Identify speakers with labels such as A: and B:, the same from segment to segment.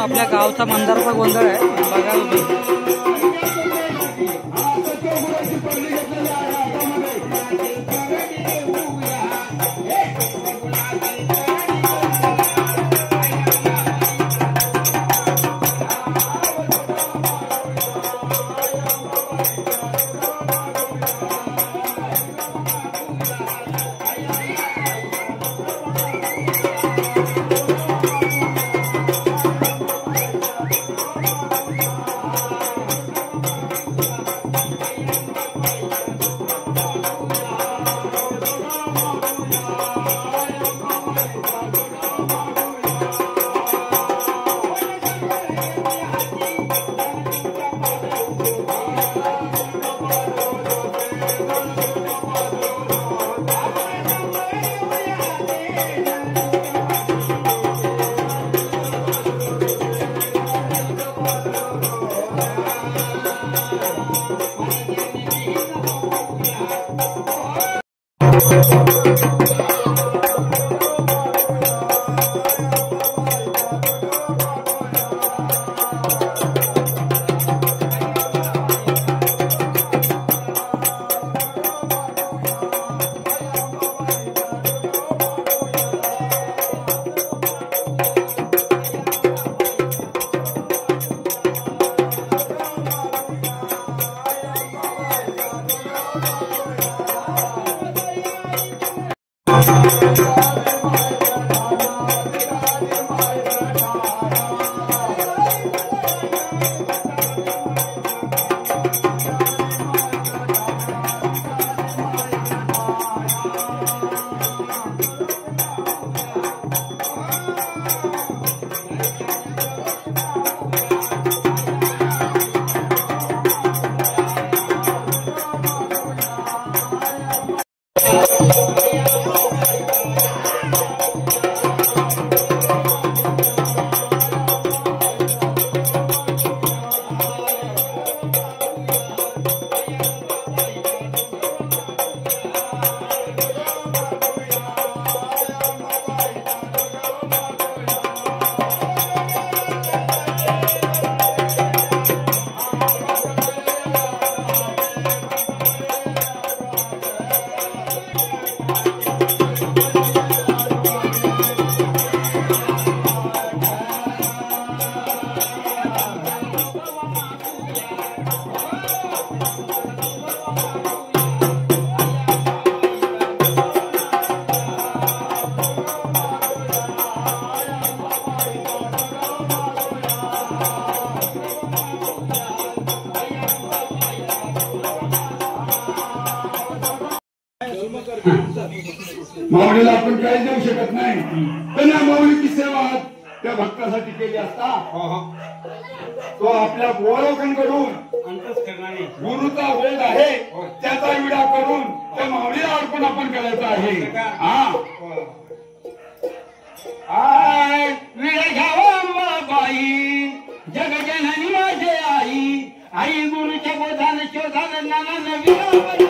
A: आपल्या गावचा मंदाराचा गोंधळ आहे बघा तुम्ही।
B: माऊलीला आपण काही देऊ शकत नाही, पण या माऊलीची सेवा त्या भक्तासाठी केली असता तो आपल्या गोलोकांकडून गुरुचा वेद आहे त्याचा विडा करून त्या माऊलीला अर्पण आपण करायचं आहे।
C: विडा घ्यावा बाई जगजननी माझे आई, आई गुरुच्या बोधान शोधान नाना विडा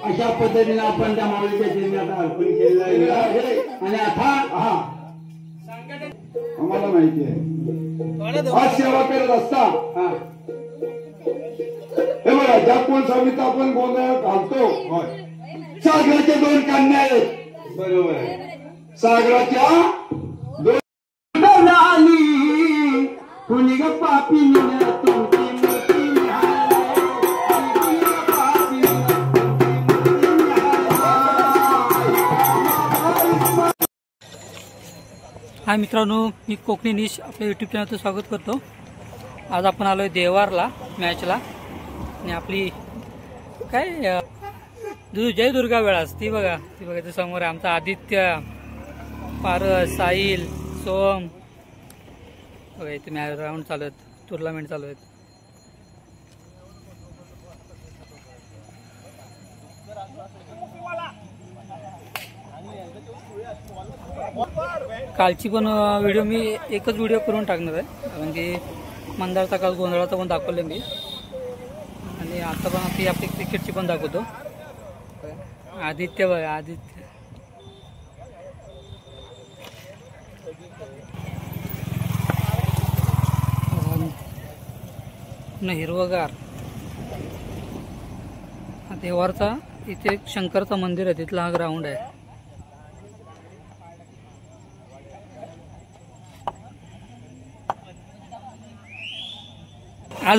C: अशा पद्धतीने आपण त्या माऊलीच्या चिन्हात अर्पण केलेलं आहे आणि आता
B: आम्हाला माहिती आहे आज सेवा करत असता हे बघा ज्या कोण स्वामीत आपण गोंधळ घालतो सागराच्या 2 कन्या आहेत.
C: बरोबर आहे.
B: सागराच्या 2
C: कुणी ग पापी
A: हाय मित्रांनो, मी कोकणी निश आपल्या यूट्यूब चॅनलचं स्वागत करतो. आज आपण आलोय देवारला मॅचला आणि आपली काय जय दुर्गा वेळास ती बघा ते समोर आहे आमचा आदित्य, पारस, साहिल, सोम बघा इथे मॅच राऊंड चालू आहेत, टुर्नामेंट चालू आहेत. कालची पण व्हिडिओ मी एकच व्हिडिओ करून टाकणार आहे, कारण की मंदारचा काल गोंधळाचा पण दाखवले मी. आणि आता पण आपली क्रिकेटची पण दाखवतो. आदित्य बघा, आदित्य हिरवगार. देवारचा इथे एक शंकरचं मंदिर आहे, तिथला हा ग्राउंड आहे.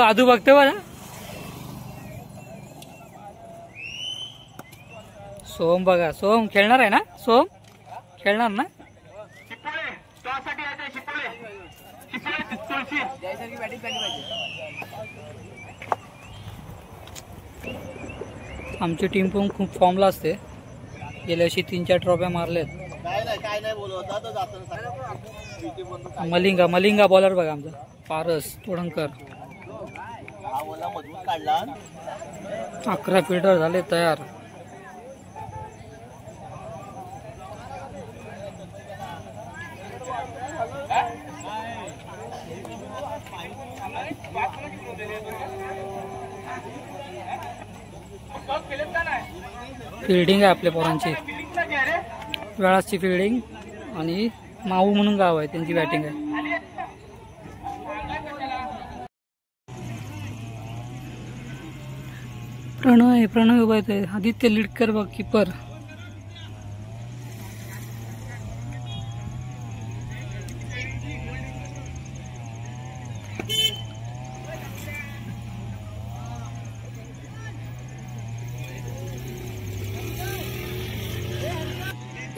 A: आजू बघते बघा. सोम बघा, सोम खेळणार आहे ना? सोम खेळणार ना? आमची टीम पण खूप फॉर्मला असते. गेल्या वर्षी 3-4 ट्रॉफ्या मारल्यात. मलिंगा बॉलर बघा आमचा पारस तोडणकर. 11 फिल्डर झाले तयार. फिल्डिंग आहे आपल्या पोरांची, वेळाची फिल्डिंग आणि माऊ म्हणून गाव आहे त्यांची बॅटिंग आहे. प्रणय उभा आहे. आदित्य लिडकर बघ किपर.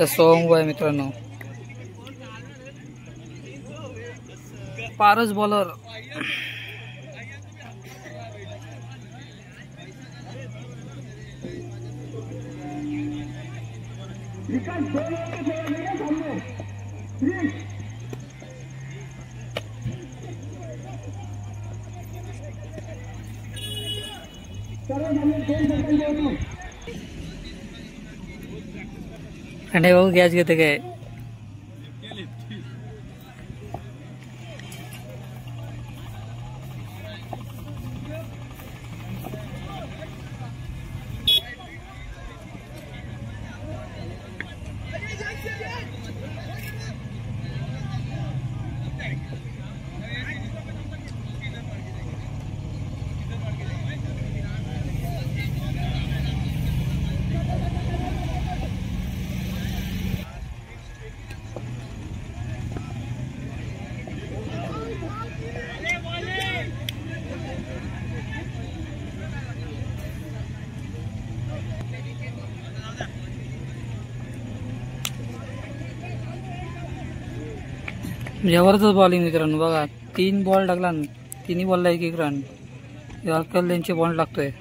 A: सोंग आहे मित्रांनो. पारस बॉलर. आणि भाऊ गॅस घेते काय? जबरदस्त बॉलिंग मित्रांनो बघा. 3 बॉल टाकला, 3 बॉलला 1-1 रन. यॉर्कर त्यांचे बॉल लागतोय.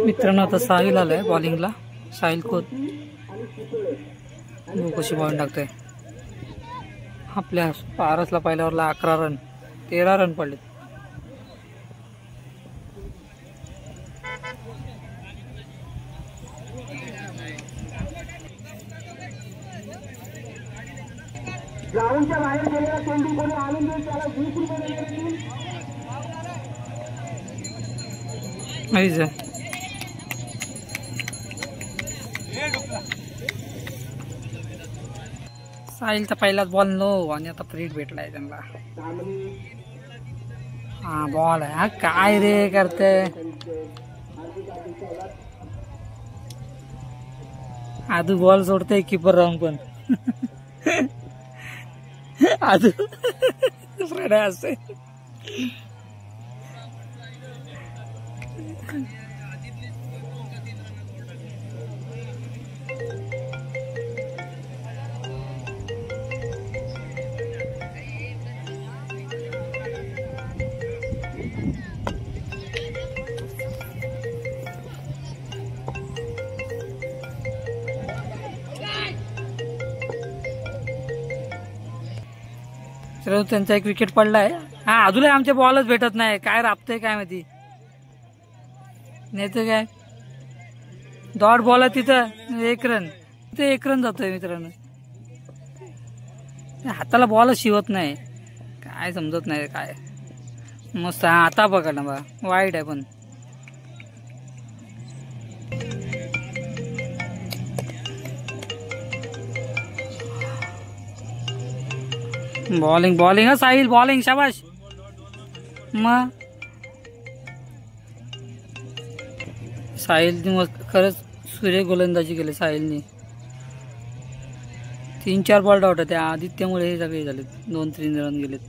A: मित्रांनो आता साहिल आलाय बॉलिंगला. साहिल खोत कशी बॉलिंग टाकतोय. आपल्या पारसला पहिल्या ओव्हरला 11 रन, 13 रन पडले.
C: ग्राउंडच्या बाहेर गेलेला चेंडू कोणी आणून देईल त्याला 20 रुपये देतील.
A: साहिलचा पहिलाच बॉल नो आणि आता फ्रीट भेटलाय त्यांना. हा बॉल आहे. हा काय रे करते. आदू बॉल सोडते किपर राहून पण. आदू असते. तर त्यांचा एक विकेट पडलाय. हा अजूनही आमच्या बॉलच भेटत नाही, काय राबतंय काय माहिती. नाही तर काय डॉट बॉल आहे तिथं 1 रन, ते 1 रन जातोय मित्रांनो. हाताला बॉलच शिवत नाही, काय समजत नाही काय. मस्त आता बघा ना बा, वाईट आहे पण. बॉलिंग हा साहिल, बॉलिंग शाबाश. मग साहिलने खरंच सूर्य गोलंदाजी केली साहिलने. 3-4 बॉल डाऊट होते आदित्यमुळे हे सगळे झालेत, 2-3 रन गेलेत.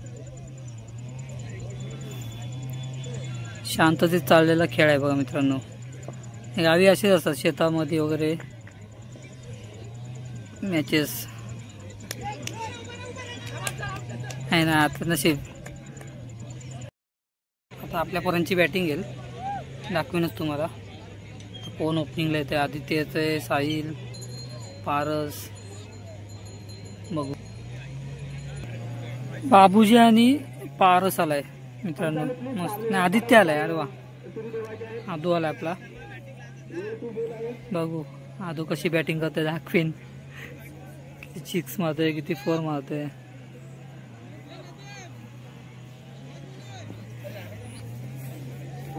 A: शांततेत चाललेला खेळ आहे बघा मित्रांनो. गावी असेच असतात शेतामध्ये वगैरे मॅचेस आहे ना. आता नशीब आता आपल्यापर्यंतची बॅटिंग येईल, दाखवीनच तुम्हाला. कोण ओपनिंगला येते, आदित्य येते, साहिल, पारस, बघू. बाबूजी आणि पारस आलाय मित्रांनो, मस्त. नाही आदित्य आलाय, अरे वा. आदू आलाय आपला, बघू आदू कशी बॅटिंग करते दाखवीन. किती 6 मारतोय, किती 4 मारतोय.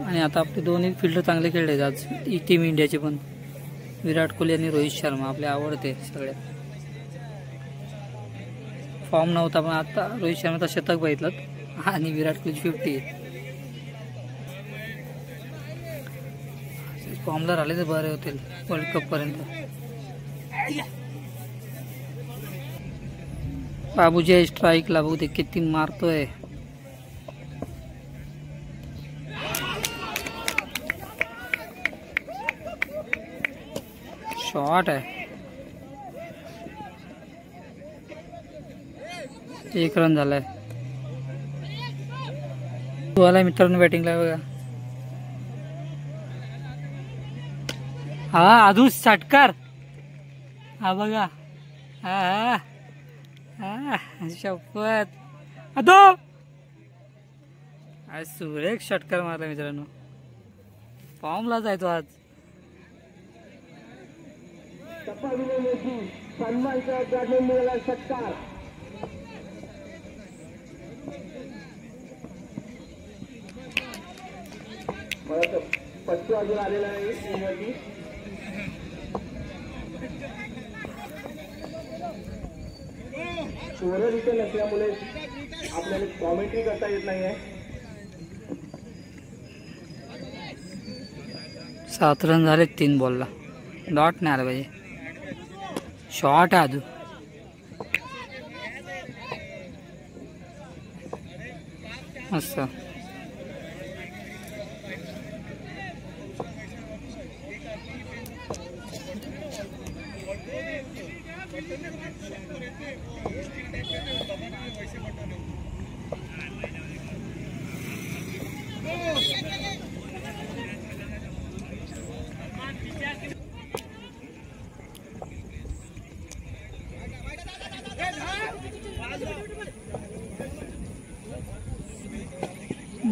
A: आणि आता आपले दोन्ही फिल्डर चांगले खेळले आज टीम इंडियाचे पण. विराट कोहली आणि रोहित शर्मा आपले आवडते सगळ्यात. फॉर्म नव्हता पण आता रोहित शर्माचा शतक बघितलं आणि विराट कोहली 50. फॉर्मला राहिले तर बरे होतील वर्ल्ड कप पर्यंत. बाबूजी स्ट्राईकला बघू ते किती मारतोय. शॉट आहे, 1 रन झालाय. तू आलाय मित्रांनो बॅटिंगला बघा. हा आधू षटकार, हा बघा. हा हा शपथ अदो, आज सुरेख षटकार मारला मित्रांनो. फॉर्मला जायचो आज.
C: सन्मानचा गाडून मिळाला षटकार. मला पश्चिम अजून आलेला नाही टीमवरती. स्कोरर इथे नसल्यामुळे आपल्याला कॉमेंट्री करता येत नाही आहे.
A: 7 रन झाले 3 बॉलला, डॉट नाही आला पाहिजे. शॉट आदू, मस्त.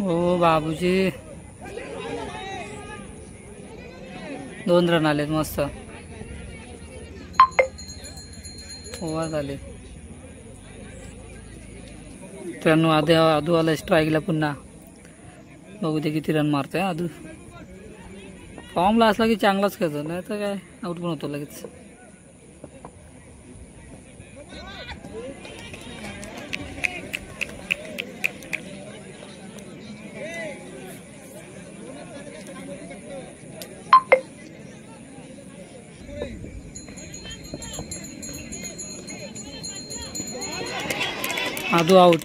A: ओ बाबूजी 2 रन आलेत, मस्त. ओव्हर झाले. मित्रांनो आदू आला स्ट्राईकला पुन्हा, बघू ते किती रन मारतोय आदू. फॉर्मला असला की चांगलाच खेळतो, नाही तर काय आउट पण होतो लगेच. आदू आउट.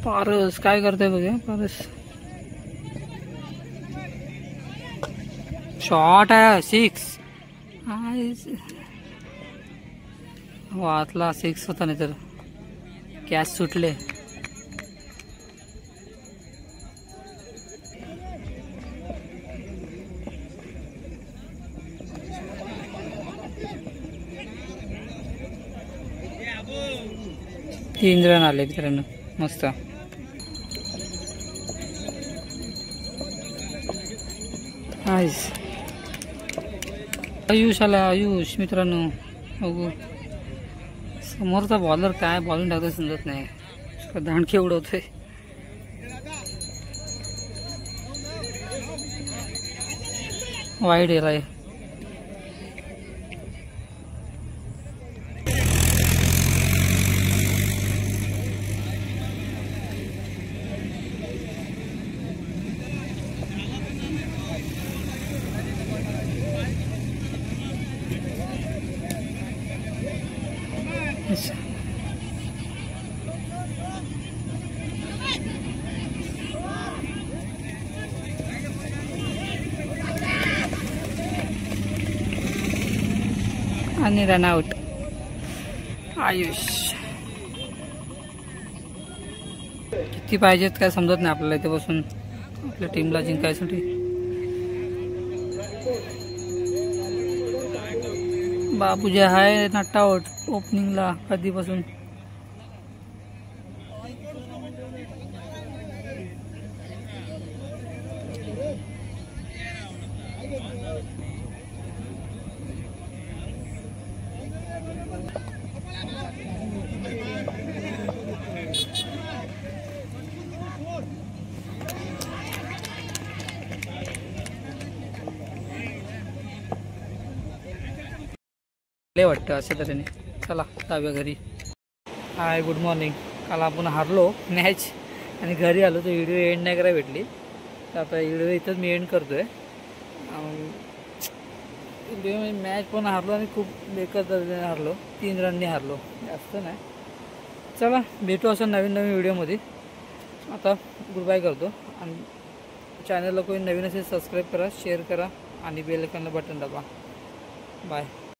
A: पारस काय करतोय बघा. पारस शॉट आहे 6. वातला 6 होता, नाही तर कॅच सुटले. 3 रन आले मित्रांनो, मस्त. आयुष आला, आयुष मित्रांनो. बघू समोरचा बॉलर काय बॉलिंग टाकतो समजत नाही, दांडके उडवतोय. वाईड गेलाय. आणि रन आउट. आयुष किती पाहिजेत काय समजत नाही आपल्याला इथे बसून आपल्या टीमला जिंकायसाठी. बाबूजी हाय नॉट आउट ओपनिंगला कधीपासून. वाटतं अशा तऱ्हेने. चला जाऊया घरी. Hi good morning. काल आपण हारलो मॅच आणि घरी आलो तर व्हिडिओ एंड नाही करायला भेटली, तर आता व्हिडिओ इथंच मी एंड करतोय. व्हिडिओ मॅच पण हारलो आणि खूप बेकार दर्जाने हारलो, 3 रनने हारलो, जास्त नाही. चला भेटू असं नवीन नवीन व्हिडिओमध्ये. आता गुड बाय करतो आणि चॅनलला कोणी नवीन असेल सबस्क्राईब करा, शेअर करा आणि बेल आयकॉनला बटन दाबा. बाय.